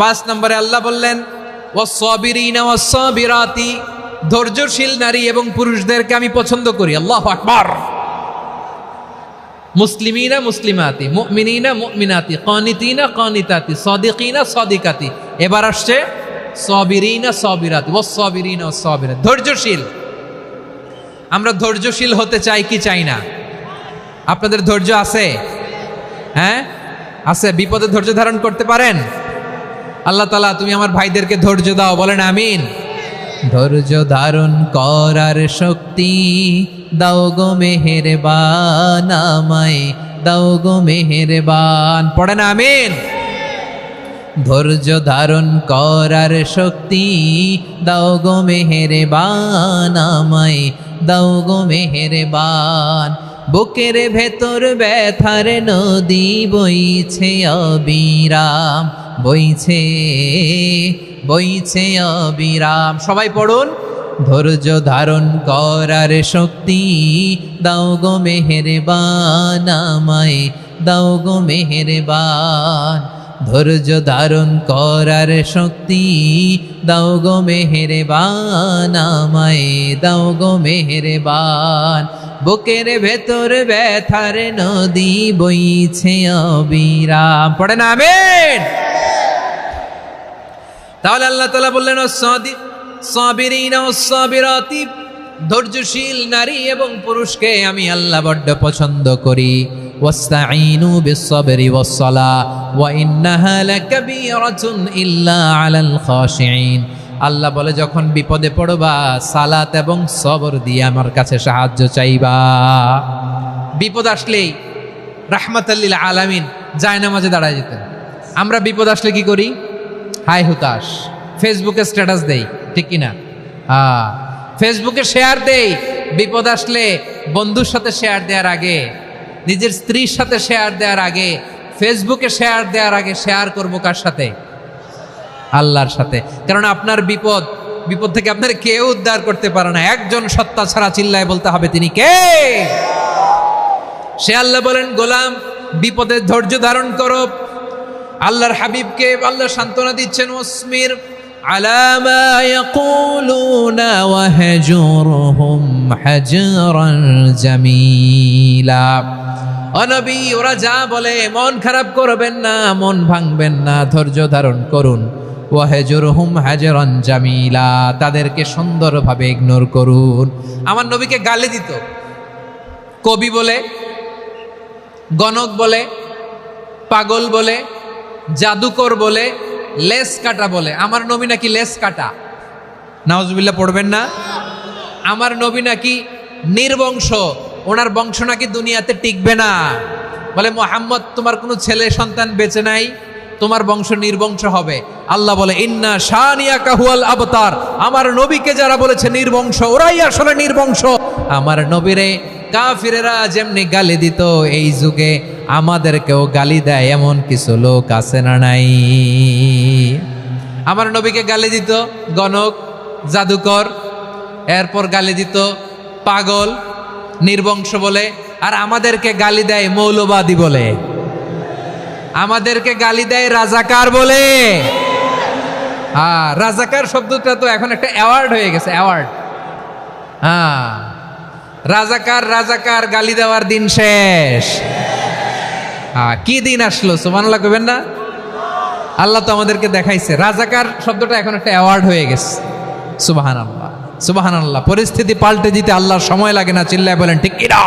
5 নম্বরে আল্লাহ বললেন ওয়াস-সাবিরিনা ওয়াস-সাবিরাতি, ধৈর্যশীল নারী এবং পুরুষদেরকে আমি পছন্দ করি। আল্লাহু আকবার। মুসলিমিনা মুসলিমাতি, মুমিনিনা মুমিনাতি, কানিতিনা কানিতাতি, সাদিকিনা সাদিকাতি। এবার আসছে সাবিরিনা সাবিরাতি, ওয়াস-সাবিরিনা ওয়াস-সাবিরাতি, ধৈর্যশীল। আমরা ধৈর্যশীল হতে চাই কি চাই না? আপনাদের ধৈর্য আছে? হ্যাঁ আছে। বিপদে ধৈর্য ধারণ করতে পারেন? আল্লাহ তাআলা তুমি আমার ভাইদেরকে ধৈর্য দাও, বলেন আমিন। ধৈর্য ধারণ করার শক্তি দাও গো মেহেরবান, আমায় দাও গো মেহেরবান, পড়েন আমিন। ধৈর্য ধারণ করার শক্তি দাও গো মেহেরবান, আমায় দাও গো মেহেরবান। বুকের ভেতর ব্যথার নদী বইছে অবিরাম, বইছে বইছে অবিরাম। সবাই পড়ুন, ধৈর্য ধারণ করার শক্তি দাও গো মেহেরবান, আমায় দাও গো মেহেরবান। ধৈর্য ধারণ করার শক্তি দাও গো মেহেরবান, আমায় দাও গো মেহেরবান। বুকের ভেতর ব্যথার নদী বইছে অবিরাম, পড়েন আমিন। তাহলে আল্লাহ তাআলা বললেন সাবিরিনা ওয়াস-সাবিরাতি, ধৈর্যশীল নারী এবং পুরুষকে আমি আল্লাহ বড্ড পছন্দ করি। ওয়াস্তাঈনু বিস-সাবরি ওয়াস-সালাহ ওয়া ইন্নাহা লাকাবীরাতুন ইল্লা আলাল খাশিঈন। আল্লাহ বলে যখন বিপদে পড়বা সালাত এবং সবর দিয়ে আমার কাছে সাহায্য চাইবা। বিপদ আসলেই রাহমাতাল লিল আলামিন জায়নামাজে দাঁড়ায় যেতেন। আমরা বিপদ আসলে কি করি? হাই হুতাশ, ফেসবুকে স্ট্যাটাস দেই, ঠিক কিনা? ফেসবুকে শেয়ার দেই। বিপদ আসলে বন্ধুর সাথে শেয়ার দেওয়ার আগে, নিজের স্ত্রীর সাথে শেয়ার দেওয়ার আগে, ফেসবুকে শেয়ার দেওয়ার আগে শেয়ার করবো কার সাথে? আল্লাহর সাথে। কারণ আপনার বিপদ থেকে আপনার কেউ উদ্ধার করতে পারে না, একজন সত্তা ছাড়া। চিল্লায় বলতে হবে তিনি কে? সে আল্লাহ বলেন, গোলাম বিপদের ধৈর্য ধারণ করো। আল্লাহর হাবিবকে আল্লাহ সান্ত্বনা দিচ্ছেন, ওয়াসমির আলা মা ইয়াকুলুনা ওয়াহজুরহুম হাজরান জামিলা। ও নবী, ওরা যা বলে মন খারাপ করবেন না, মন ভাঙবেন না, ধৈর্য ধারণ করুন। ওয়াহজুরহুম হাজরান জামিলা, তাদেরকে সুন্দরভাবে ইগনোর করুন। আমার নবীকে গালি দিত কবি বলে, গণক বলে, পাগল বলে, জাদুকর বলে, লেস কাটা বলে। আমার নবী নাকি লেস কাটা, নাউজুবিল্লাহ পড়বেন না। আমার নবী নাকি নির্বংশ, ওনার বংশ নাকি দুনিয়াতে টিকবে না। বলে মুহাম্মদ তোমার কোনো ছেলে সন্তান বেঁচে নাই, তোমার বংশ নির্বংশ হবে। আল্লাহ বলে ইন্না শানিয়াকা হুয়াল আবতার। আমার নবীকে যারা বলেছে নির্বংশ, ওরাই আসলে নির্বংশ। আমার নবীরে কাফিরেরা যেমনি গালি দিত, এই যুগে আমাদেরকেও গালি দেয় এমন কিছু লোক আছে না নাই? আমার নবীকে গালি দিত গণক, জাদুকর, এরপর গালি দিত পাগল, নির্বংশ বলে। আর আমাদেরকে গালি দেয় মৌলবাদী বলে, আমাদেরকে গালি দেয় রাজাকার বলে। রাজাকার শব্দটা তো এখন একটা অ্যাওয়ার্ড হয়ে গেছে, অ্যাওয়ার্ড। রাজাকার রাজাকার গালি দেওয়ার দিন শেষ। কি দিন আসলো? সুবহানাল্লাহ কইবেন না? আল্লাহ তো আমাদেরকে দেখাইছে। রাজাকার শব্দটা এখন একটা অ্যাওয়ার্ড হয়ে গেছে। সুবহানাল্লাহ, সুবহানাল্লাহ। পরিস্থিতি পাল্টে দিতে আল্লাহর সময় লাগে না। চিল্লায় বলেন ঠিক কিনা?